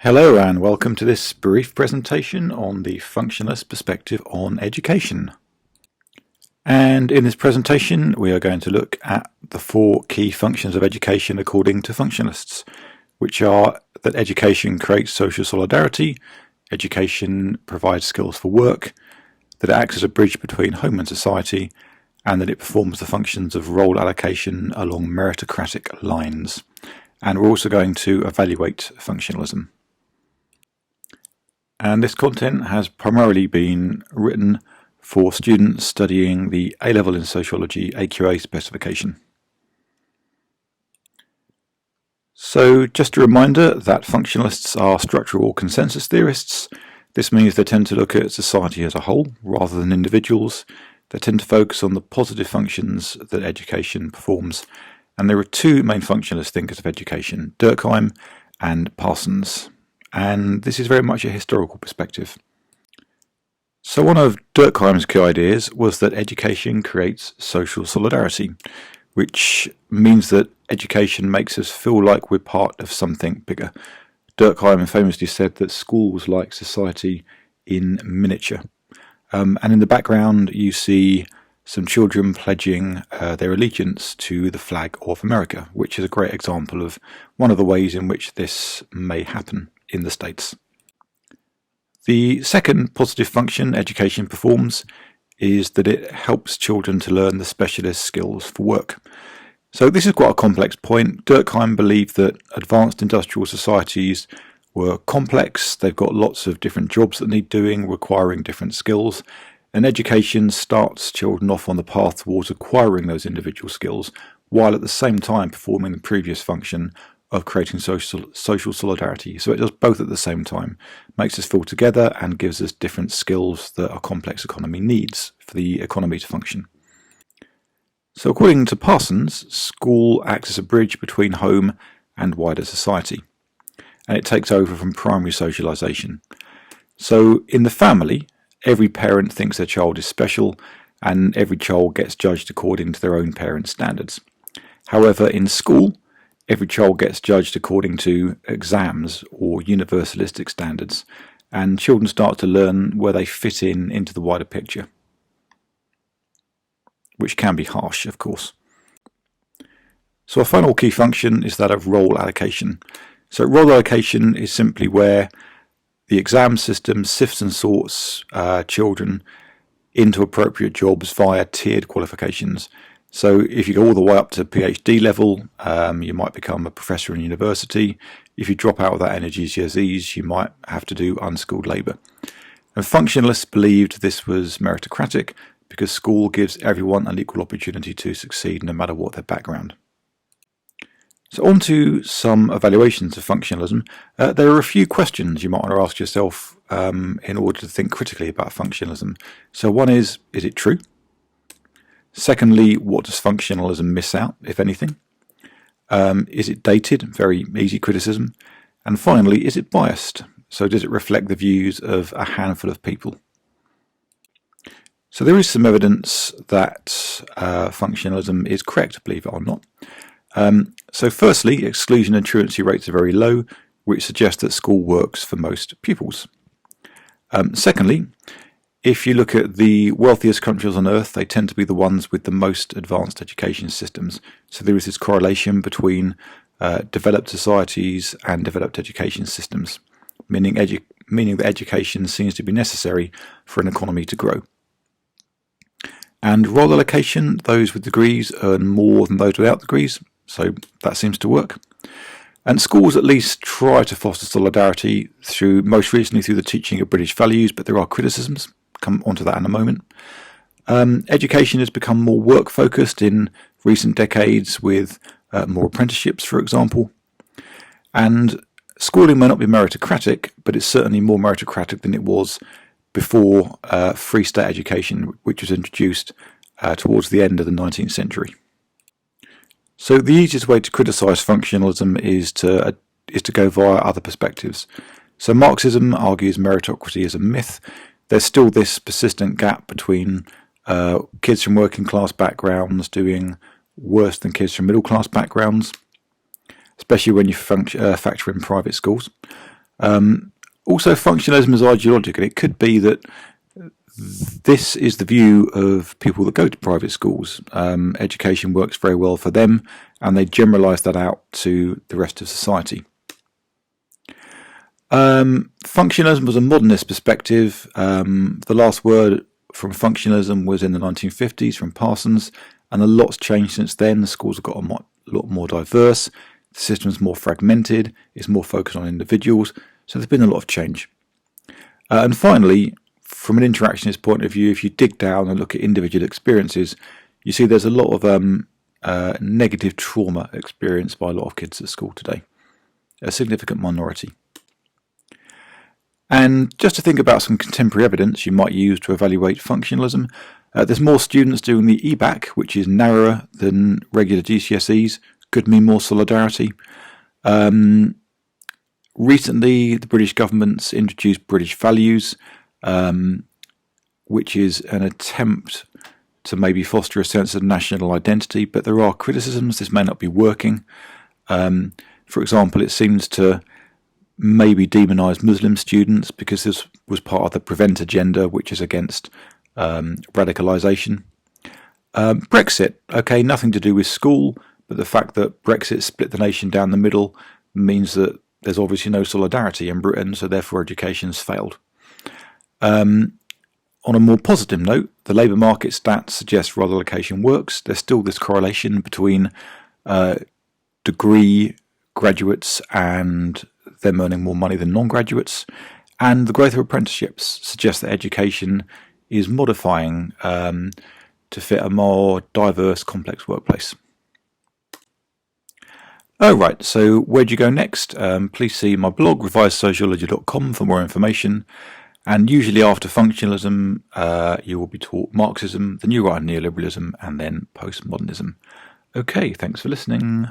Hello and welcome to this brief presentation on the functionalist perspective on education. And in this presentation we are going to look at the four key functions of education according to functionalists, which are that education creates social solidarity, education provides skills for work, that it acts as a bridge between home and society, and that it performs the functions of role allocation along meritocratic lines. And we're also going to evaluate functionalism. And this content has primarily been written for students studying the A-Level in Sociology AQA specification. So just a reminder that functionalists are structural consensus theorists. This means they tend to look at society as a whole rather than individuals. They tend to focus on the positive functions that education performs. And there are two main functionalist thinkers of education, Durkheim and Parsons. And this is very much a historical perspective. So one of Durkheim's key ideas was that education creates social solidarity, which means that education makes us feel like we're part of something bigger. Durkheim famously said that school was like society in miniature. And in the background you see some children pledging their allegiance to the flag of America, which is a great example of one of the ways in which this may happen in the States. The second positive function education performs is that it helps children to learn the specialist skills for work. So this is quite a complex point. Durkheim believed that advanced industrial societies were complex. They've got lots of different jobs that need doing, requiring different skills. And education starts children off on the path towards acquiring those individual skills, while at the same time performing the previous function of creating social solidarity. So it does both at the same time, makes us feel together and gives us different skills that a complex economy needs for the economy to function. So according to Parsons, school acts as a bridge between home and wider society, and it takes over from primary socialisation. So in the family, every parent thinks their child is special, and every child gets judged according to their own parents' standards. However, in school, every child gets judged according to exams or universalistic standards, and children start to learn where they fit into the wider picture, which can be harsh, of course. So a final key function is that of role allocation. So role allocation is simply where the exam system sifts and sorts children into appropriate jobs via tiered qualifications. So if you go all the way up to PhD level, you might become a professor in university. If you drop out of that energy GCSEs, you might have to do unskilled labour. And functionalists believed this was meritocratic because school gives everyone an equal opportunity to succeed no matter what their background. So on to some evaluations of functionalism. There are a few questions you might want to ask yourself in order to think critically about functionalism. So one is it true? Secondly, what does functionalism miss out, if anything? Is it dated? Very easy criticism. And finally, is it biased? So does it reflect the views of a handful of people? So there is some evidence that functionalism is correct, believe it or not. So firstly, exclusion and truancy rates are very low, which suggests that school works for most pupils. Secondly, if you look at the wealthiest countries on earth, they tend to be the ones with the most advanced education systems. So there is this correlation between developed societies and developed education systems, meaning that education seems to be necessary for an economy to grow. And role allocation, those with degrees earn more than those without degrees, so that seems to work. And schools at least try to foster solidarity most recently through the teaching of British values, but there are criticisms. Come onto that in a moment. Education has become more work focused in recent decades with more apprenticeships, for example. And schooling may not be meritocratic, but it's certainly more meritocratic than it was before Free State education, which was introduced towards the end of the 19th century. So the easiest way to criticise functionalism is to go via other perspectives. So Marxism argues meritocracy is a myth. There's still this persistent gap between kids from working class backgrounds doing worse than kids from middle class backgrounds, especially when you factor in private schools. Also, functionalism is ideological. It could be that this is the view of people that go to private schools. Education works very well for them, and they generalise that out to the rest of society. Functionalism was a modernist perspective. The last word from functionalism was in the 1950s from Parsons, and a lot's changed since then. The schools have got a lot more diverse, the system's more fragmented, it's more focused on individuals, so there's been a lot of change. And finally, from an interactionist point of view, if you dig down and look at individual experiences, you see there's a lot of negative trauma experienced by a lot of kids at school today, a significant minority. And just to think about some contemporary evidence you might use to evaluate functionalism, there's more students doing the EBAC, which is narrower than regular GCSEs, could mean more solidarity. Recently, the British government's introduced British values, which is an attempt to maybe foster a sense of national identity, but there are criticisms this may not be working. For example, it seems to maybe demonise Muslim students because this was part of the Prevent agenda, which is against radicalisation. Brexit, okay, nothing to do with school, but the fact that Brexit split the nation down the middle means that there's obviously no solidarity in Britain, so therefore education's failed. On a more positive note, the labour market stats suggest rather allocation works. There's still this correlation between degree graduates and them earning more money than non-graduates, and the growth of apprenticeships suggests that education is modifying to fit a more diverse, complex workplace. Oh right, so where'd you go next? Please see my blog, revisedsociology.com, for more information. And usually after functionalism, you will be taught Marxism, the new right of neoliberalism, and then postmodernism. Okay, thanks for listening.